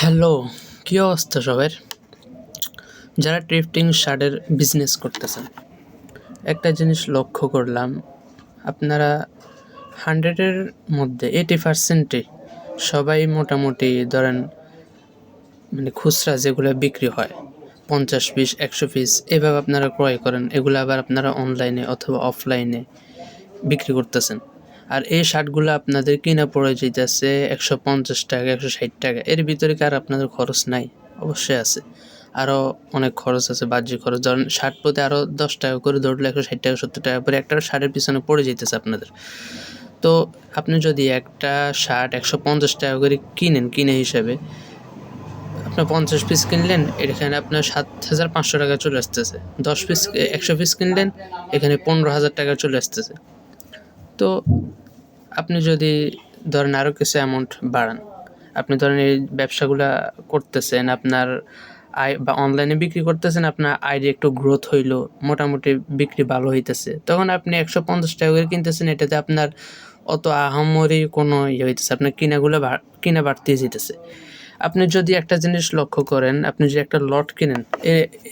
Hello, কী অবস্থা সবার? যারা থ্রিফটিং শার্টের বিজনেস করতেছেন, একটা জিনিস লক্ষ্য করলাম, আপনারা 100-এর মধ্যে 80%ই সবাই মোটামুটি ধরেন খুচরা যেগুলো বিক্রি হয় 50 পিস 100 পিস এভাবে আপনারা ক্রয় করেন, এগুলো আবার আপনারা অনলাইনে অথবা অফলাইনে বিক্রি করতেছেন। আর এই শার্টগুলো আপনাদের কিনা পড়ে যাইতেছে 150 টাকা 160 টাকা, এর ভিতরে কি আর আপনাদের খরচ নাই? অবশ্যই আছে, আরও অনেক খরচ আছে, বাহ্যিক খরচ। ধরেন শার্ট প্রতি আরও 10 টাকা করে ধরলে 160 টাকা 70 টাকা করে একটা শার্টের পিছনে পড়ে যেতেছে আপনাদের। তো আপনি যদি একটা শার্ট 150 টাকা করে কিনে হিসাবে আপনার 50 পিস কিনলেন, এখানে আপনার 7,500 টাকা চলে আসতেছে। 10 পিস 100 পিস কিনলেন, এখানে 15,000 টাকা চলে আসতেছে। তো আপনি যদি ধরেন আরও কিছু অ্যামাউন্ট বাড়ান, আপনি ধরেন এই ব্যবসাগুলা করতেছেন, আপনার আয় বা অনলাইনে বিক্রি করতেছেন, আপনার আয়ের একটু গ্রোথ হইলো, মোটামুটি বিক্রি ভালো হইতেছে, তখন আপনি 150 টাকা করে কিনতেছেন, এটাতে আপনার অত আহামরি কোনো হইতেছে, আপনার কিনা বাড়তেই যেতেছে। আপনি যদি একটা জিনিস লক্ষ্য করেন, আপনি যদি একটা লট কিনেন,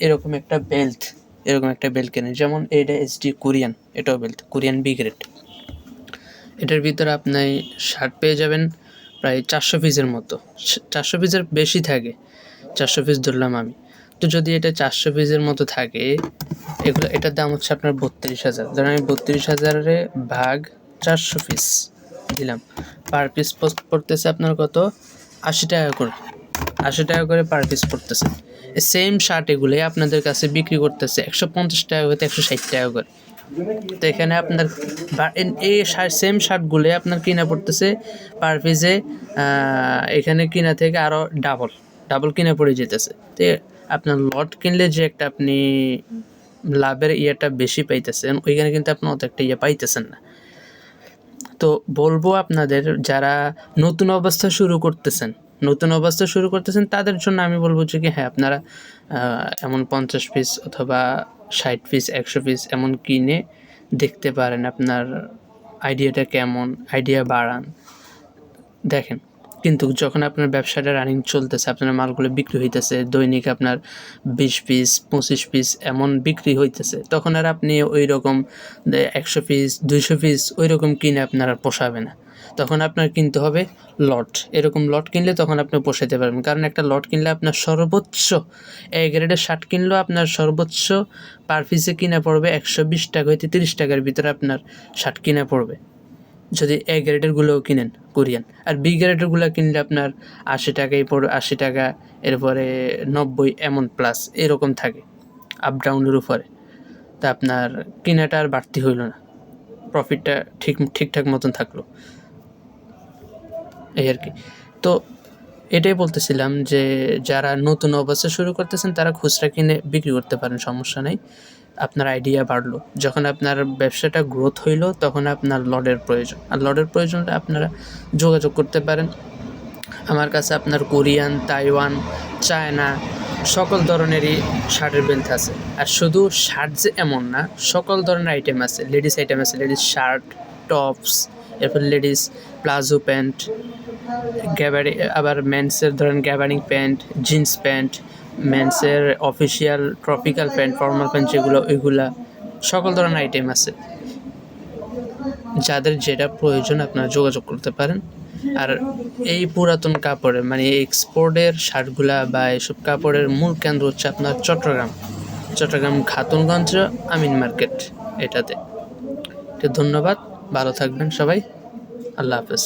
এরকম একটা বেল্ট কেনেন, যেমন এটা এইচডি কোরিয়ান, এটাও বেল্ট কোরিয়ান বি গ্রেড, এটার ভিতরে আপনি শার্ট পেয়ে যাবেন প্রায় 400 পিসের মতো, 400 পিসের বেশি থাকে, 400 পিস ধরলাম আমি। তো যদি এটা 400 পিসের মতো থাকে, এটার দাম হচ্ছে আপনার 32,000। ধরেন আমি 32,000-এ ভাগ 400 পিস দিলাম, পার পিস পড়তেছে আপনার কত? 80 টাকা করে, 80 টাকা করে পার পিস পড়তেছে। সেম শার্ট এগুলোই আপনাদের কাছে বিক্রি করতেছে 150 টাকা হতে 160 টাকা করে। তো এখানে আপনার এই সেম শার্টগুলো আপনার কিনা পড়তেছে পার পিসে, এখানে কিনা থেকে আরও ডাবল কিনা পড়ে যেতেছে। তো আপনার লট কিনলে যে একটা আপনি লাভের ইয়েটা বেশি পাইতেছেন, ওইখানে কিন্তু আপনি অত একটা পাইতেছেন না। তো বলবো আপনাদের, যারা নতুন অবস্থা শুরু করতেছেন তাদের জন্য আমি বলবো যে কি হ্যাঁ, আপনারা এমন 50 পিস অথবা 60 পিস 100 পিস এমন কিনে দেখতে পারেন, আপনার আইডিয়াটা কেমন, আইডিয়া বাড়ান, দেখেন। কিন্তু যখন আপনার ব্যবসাটা রানিং চলতেছে, আপনার মালগুলো বিক্রি হইতেছে, দৈনিক আপনার 20 পিস 25 পিস এমন বিক্রি হইতেছে, তখন আর আপনি ওই রকম 100 পিস 200 পিস ওই রকম কিনে আপনার আর পোষাবে না। তখন আপনার কিনতে হবে লট। এরকম লট কিনলে তখন আপনি পোষাতে পারবেন, কারণ একটা লট কিনলে আপনার সর্বোচ্চ এ গ্রেডের শার্ট কিনলেও আপনার সর্বোচ্চ পার পিসে কিনা পড়বে 120 টাকা হইতে 30 টাকার ভিতরে আপনার শার্ট কিনা পড়বে, যদি এ গ্রেডেরগুলোও কিনেন কোরিয়ান। আর বি গ্রেডেরগুলো কিনলে আপনার 80 টাকাই পড়বে, 80 টাকা, এরপরে 90 এমন প্লাস এরকম থাকে, আপ ডাউনের উপরে। তা আপনার কিনাটা আর বাড়তি হইল না, প্রফিটটা ঠিকঠাক মতন থাকলো, এই আর কি। তো এটাই বলতেছিলাম যে যারা নতুন অবস্থা শুরু করতেছেন তারা খুচরা কিনে বিক্রি করতে পারেন, সমস্যা নেই। আপনার আইডিয়া বাড়লো, যখন আপনার ব্যবসাটা গ্রোথ হইলো, তখন আপনার লটের প্রয়োজন, আর লটের প্রয়োজনটা আপনারা যোগাযোগ করতে পারেন আমার কাছে। আপনার কোরিয়ান, তাইওয়ান, চায়না সকল ধরনেরই শার্টের বেল্ট আছে। আর শুধু শার্ট যে এমন না, সকল ধরনের আইটেম আছে, লেডিস আইটেম আছে, লেডিস শার্ট, টপস, এরপর লেডিস প্লাজো প্যান্ট, আবার মেন্সের ধরেন গ্যাবার্ডিং প্যান্ট, জিন্স প্যান্ট, মেন্সের official tropical pant, formal pant যেগুলো, ওইগুলা সকল ধরনের আইটেম আছে। যাদের যেটা প্রয়োজন আপনারা যোগাযোগ করতে পারেন। আর এই পুরাতন কাপড়ের এক্সপোর্টের শার্টগুলা বা এইসব কাপড়ের মূল কেন্দ্র হচ্ছে আপনার চট্টগ্রাম খাতুনগঞ্জ আমিন মার্কেট, এটাতে। ধন্যবাদ, ভালো থাকবেন সবাই, আল্লাহ হাফেজ।